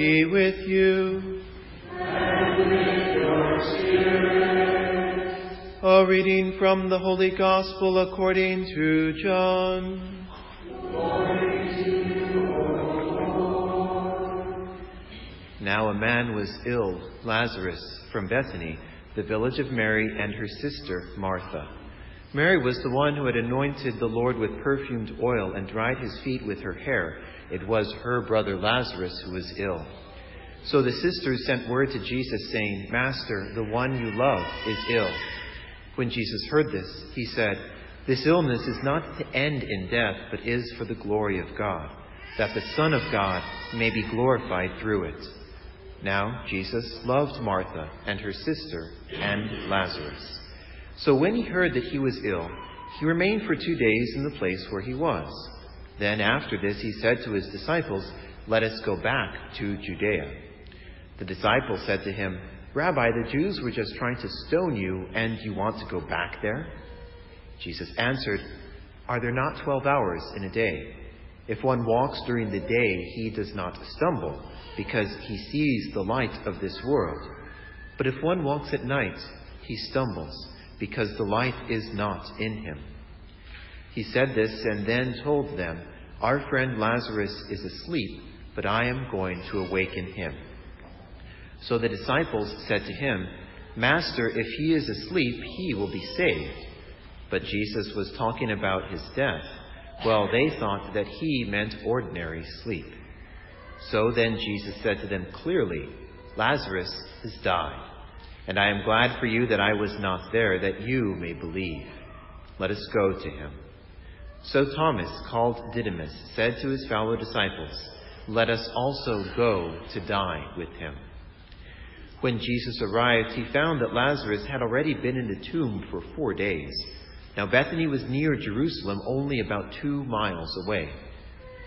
be with you. And with your spirit. A reading from the Holy Gospel according to John. Glory to you, O Lord. Now a man was ill, Lazarus, from Bethany, the village of Mary and her sister Martha. Mary was the one who had anointed the Lord with perfumed oil and dried his feet with her hair. It was her brother Lazarus who was ill. So the sisters sent word to Jesus, saying, Master, the one you love is ill. When Jesus heard this, he said, This illness is not to end in death, but is for the glory of God, that the Son of God may be glorified through it. Now Jesus loved Martha and her sister and Lazarus. So when he heard that he was ill, he remained for 2 days in the place where he was. Then after this he said to his disciples, Let us go back to Judea. The disciples said to him, Rabbi, the Jews were just trying to stone you, and you want to go back there? Jesus answered, Are there not 12 hours in a day? If one walks during the day, he does not stumble, because he sees the light of this world. But if one walks at night, he stumbles, because the light is not in him. He said this and then told them, Our friend Lazarus is asleep, but I am going to awaken him. So the disciples said to him, Master, if he is asleep, he will be saved. But Jesus was talking about his death. Well, they thought that he meant ordinary sleep. So then Jesus said to them clearly, Lazarus has died, and I am glad for you that I was not there, that you may believe. Let us go to him. So Thomas, called Didymus, said to his fellow disciples, Let us also go to die with him. When Jesus arrived, he found that Lazarus had already been in the tomb for 4 days. Now Bethany was near Jerusalem, only about 2 miles away.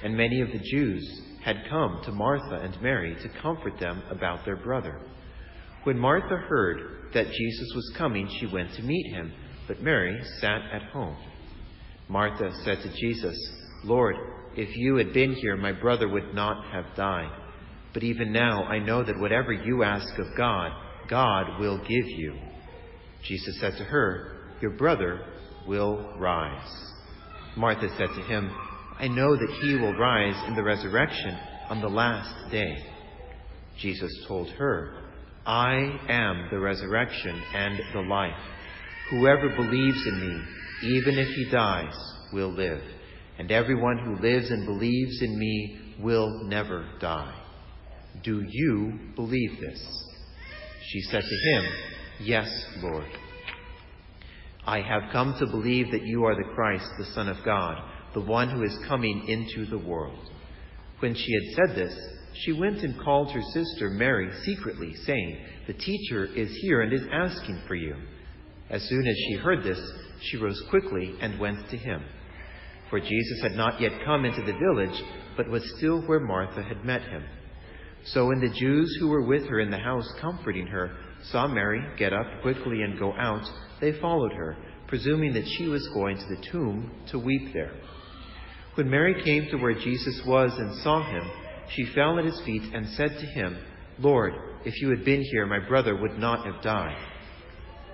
And many of the Jews had come to Martha and Mary to comfort them about their brother. When Martha heard that Jesus was coming, she went to meet him, but Mary sat at home. Martha said to Jesus, Lord, if you had been here, my brother would not have died. But even now I know that whatever you ask of God, God will give you. Jesus said to her, Your brother will rise. Martha said to him, I know that he will rise in the resurrection on the last day. Jesus told her, I am the resurrection and the life. Whoever believes in me, even if he dies, will live. And everyone who lives and believes in me will never die. Do you believe this? She said to him, Yes, Lord. I have come to believe that you are the Christ, the Son of God, the one who is coming into the world. When she had said this, she went and called her sister Mary secretly, saying, The teacher is here and is asking for you. As soon as she heard this, she rose quickly and went to him. For Jesus had not yet come into the village, but was still where Martha had met him. So when the Jews who were with her in the house comforting her saw Mary get up quickly and go out, they followed her, presuming that she was going to the tomb to weep there. When Mary came to where Jesus was and saw him, she fell at his feet and said to him, Lord, if you had been here, my brother would not have died.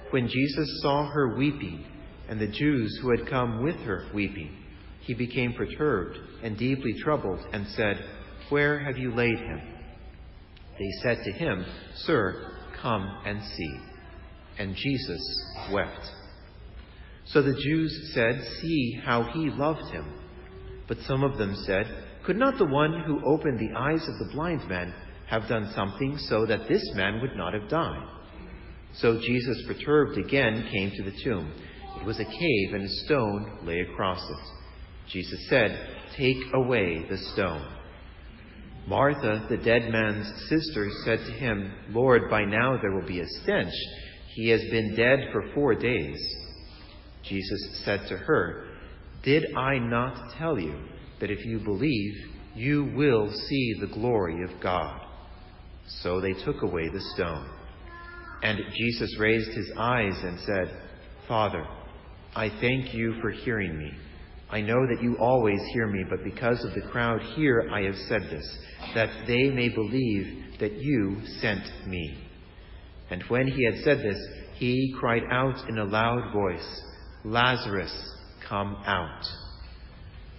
When Jesus saw her weeping, and the Jews who had come with her weeping, he became perturbed and deeply troubled and said, Where have you laid him? They said to him, Sir, come and see. And Jesus wept. So the Jews said, See how he loved him. But some of them said, Could not the one who opened the eyes of the blind man have done something so that this man would not have died? So Jesus, perturbed again, came to the tomb. It was a cave, and a stone lay across it. Jesus said, Take away the stone. Martha, the dead man's sister, said to him, Lord, by now there will be a stench. He has been dead for 4 days. Jesus said to her, Did I not tell you that if you believe, you will see the glory of God? So they took away the stone. And Jesus raised his eyes and said, Father, I thank you for hearing me. I know that you always hear me, but because of the crowd here I have said this, that they may believe that you sent me." And when he had said this, he cried out in a loud voice, "Lazarus, come out."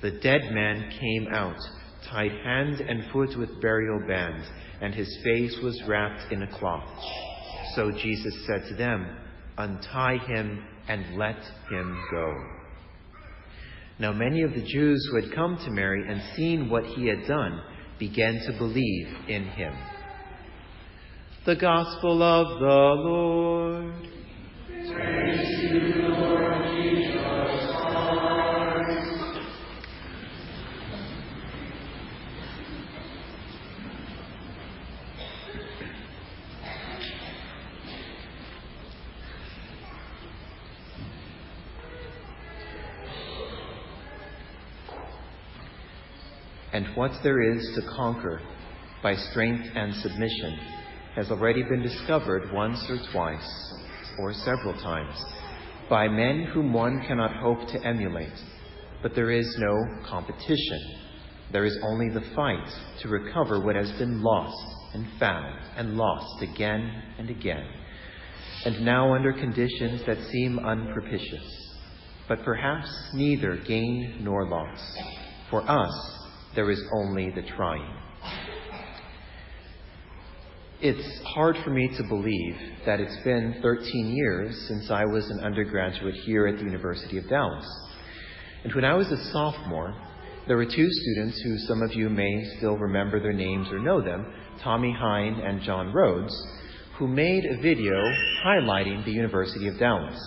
The dead man came out, tied hand and foot with burial bands, and his face was wrapped in a cloth. So Jesus said to them, "Untie him and let him go." Now many of the Jews who had come to Mary and seen what he had done began to believe in him. The Gospel of the Lord. Praise to you, Lord Jesus Christ. And what there is to conquer by strength and submission has already been discovered once or twice, or several times, by men whom one cannot hope to emulate. But there is no competition. There is only the fight to recover what has been lost and found and lost again and again, and now under conditions that seem unpropitious. But perhaps neither gain nor loss. For us, there is only the trying. It's hard for me to believe that it's been 13 years since I was an undergraduate here at the University of Dallas. And when I was a sophomore, there were two students who some of you may still remember their names or know them, Tommy Hine and John Rhodes, who made a video highlighting the University of Dallas.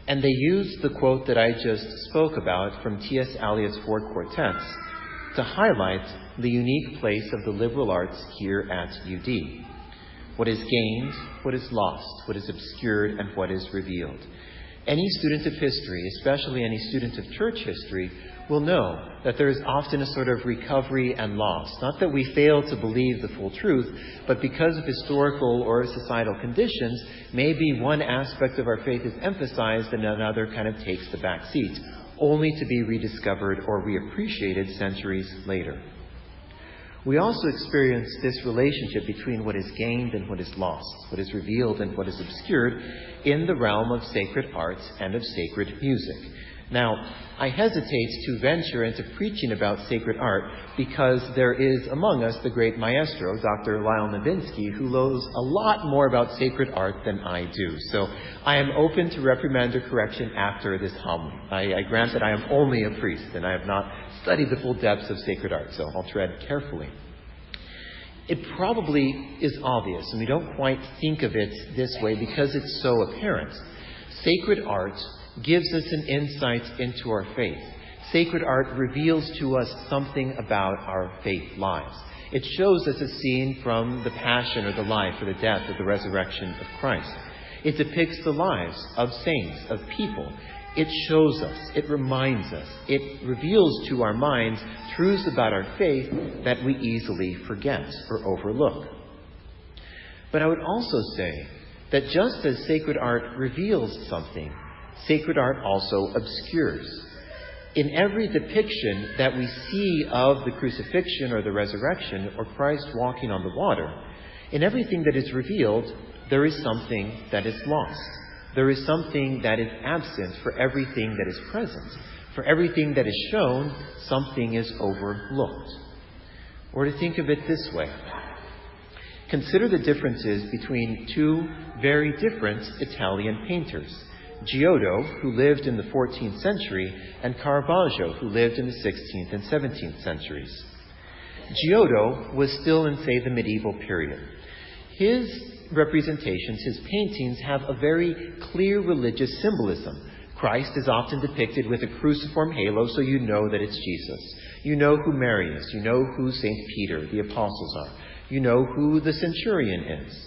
And they used the quote that I just spoke about from T.S. Eliot's Four Quartets to highlight the unique place of the liberal arts here at UD. What is gained, what is lost, what is obscured, and what is revealed. Any student of history, especially any student of church history, will know that there is often a sort of recovery and loss. Not that we fail to believe the full truth, but because of historical or societal conditions, maybe one aspect of our faith is emphasized and another kind of takes the back seat, only to be rediscovered or reappreciated centuries later. We also experience this relationship between what is gained and what is lost, what is revealed and what is obscured in the realm of sacred arts and of sacred music. Now, I hesitate to venture into preaching about sacred art because there is among us the great maestro, Dr. Lyle Novinsky, who knows a lot more about sacred art than I do. So I am open to reprimand or correction after this homily. I grant that I am only a priest and I have not studied the full depths of sacred art, so I'll tread carefully. It probably is obvious, and we don't quite think of it this way because it's so apparent. Sacred art gives us an insight into our faith. Sacred art reveals to us something about our faith lives. It shows us a scene from the passion or the life or the death or the resurrection of Christ. It depicts the lives of saints, of people. It shows us, it reminds us, it reveals to our minds truths about our faith that we easily forget or overlook. But I would also say that just as sacred art reveals something, sacred art also obscures. In every depiction that we see of the crucifixion or the resurrection or Christ walking on the water, in everything that is revealed, there is something that is lost. There is something that is absent for everything that is present. For everything that is shown, something is overlooked. Or to think of it this way, consider the differences between two very different Italian painters, Giotto, who lived in the 14th century, and Caravaggio, who lived in the 16th and 17th centuries. Giotto was still in, say, the medieval period. His representations, his paintings, have a very clear religious symbolism. Christ is often depicted with a cruciform halo, so you know that it's Jesus. You know who Mary is. You know who St. Peter, the apostles are. You know who the centurion is.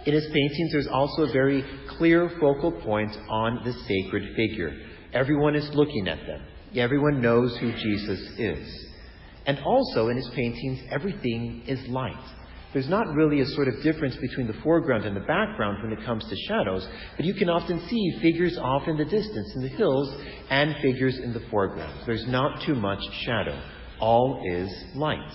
In his paintings, there's also a very clear focal point on the sacred figure. Everyone is looking at them. Everyone knows who Jesus is. And also in his paintings, everything is light. There's not really a sort of difference between the foreground and the background when it comes to shadows, but you can often see figures off in the distance in the hills and figures in the foreground. There's not too much shadow. All is light.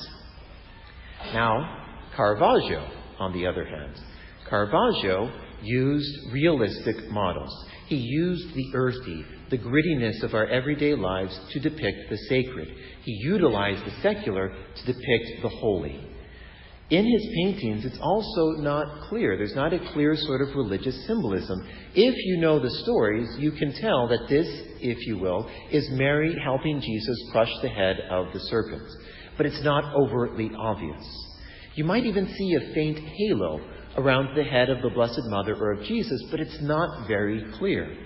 Now, Caravaggio, on the other hand. Caravaggio used realistic models. He used the earthy, the grittiness of our everyday lives to depict the sacred. He utilized the secular to depict the holy. In his paintings, it's also not clear. There's not a clear sort of religious symbolism. If you know the stories, you can tell that this, if you will, is Mary helping Jesus crush the head of the serpent. But it's not overtly obvious. You might even see a faint halo around the head of the Blessed Mother or of Jesus, but it's not very clear.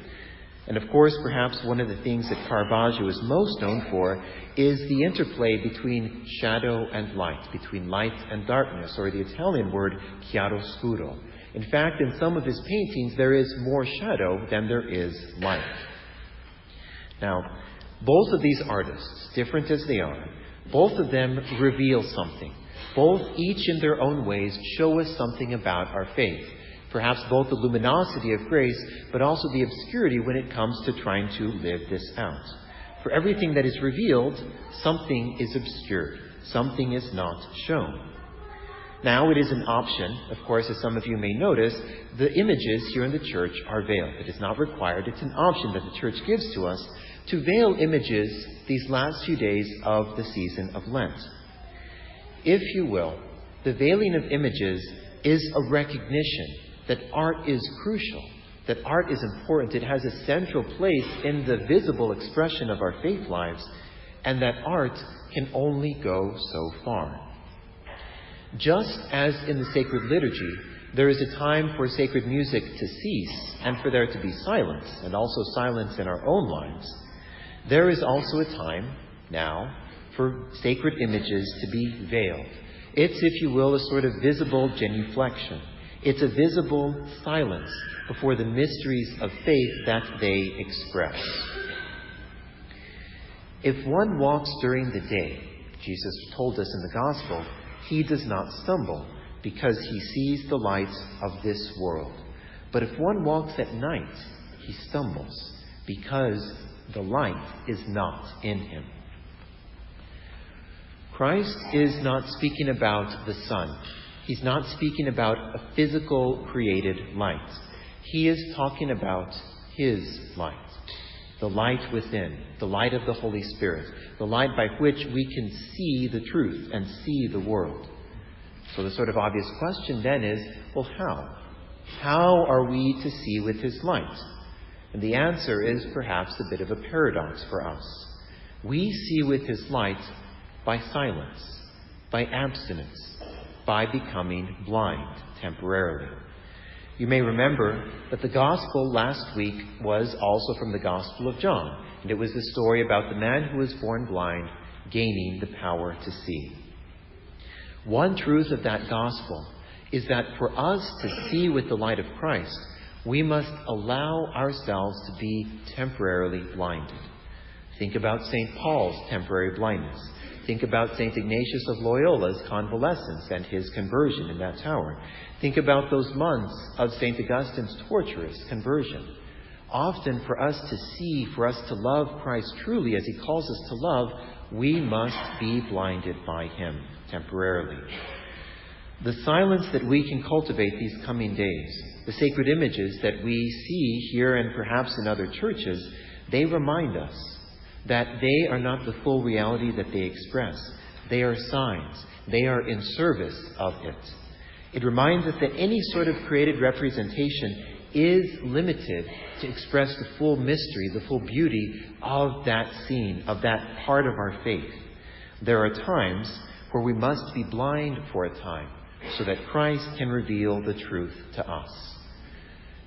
And of course, perhaps one of the things that Caravaggio is most known for is the interplay between shadow and light, between light and darkness, or the Italian word chiaroscuro. In fact, in some of his paintings, there is more shadow than there is light. Now, both of these artists, different as they are, both of them reveal something. Both, each in their own ways, show us something about our faith. Perhaps both the luminosity of grace, but also the obscurity when it comes to trying to live this out. For everything that is revealed, something is obscured. Something is not shown. Now, it is an option. Of course, as some of you may notice, the images here in the church are veiled. It is not required. It's an option that the church gives to us to veil images these last few days of the season of Lent. If you will, the veiling of images is a recognition that art is crucial, that art is important. It has a central place in the visible expression of our faith lives, and that art can only go so far. Just as in the sacred liturgy, there is a time for sacred music to cease and for there to be silence, and also silence in our own lives, there is also a time now for sacred images to be veiled. It's, if you will, a sort of visible genuflection. It's a visible silence before the mysteries of faith that they express. If one walks during the day, Jesus told us in the Gospel, he does not stumble because he sees the light of this world. But if one walks at night, he stumbles because the light is not in him. Christ is not speaking about the sun. He's not speaking about a physical created light. He is talking about his light, the light within, the light of the Holy Spirit, the light by which we can see the truth and see the world. So the sort of obvious question then is, well, how? How are we to see with his light? And the answer is perhaps a bit of a paradox for us. We see with his light by silence, by abstinence, by becoming blind temporarily. You may remember that the Gospel last week was also from the Gospel of John, and it was the story about the man who was born blind gaining the power to see. One truth of that Gospel is that for us to see with the light of Christ, we must allow ourselves to be temporarily blinded. Think about St. Paul's temporary blindness. Think about St. Ignatius of Loyola's convalescence and his conversion in that tower. Think about those months of St. Augustine's torturous conversion. Often for us to see, for us to love Christ truly as he calls us to love, we must be blinded by him temporarily. The silence that we can cultivate these coming days, the sacred images that we see here and perhaps in other churches, they remind us that they are not the full reality that they express. They are signs. They are in service of it. It reminds us that any sort of created representation is limited to express the full mystery, the full beauty of that scene, of that part of our faith. There are times where we must be blind for a time so that Christ can reveal the truth to us.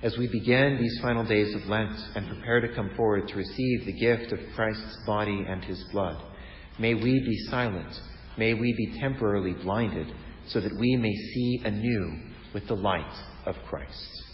As we begin these final days of Lent and prepare to come forward to receive the gift of Christ's body and his blood, may we be silent, may we be temporarily blinded, so that we may see anew with the light of Christ.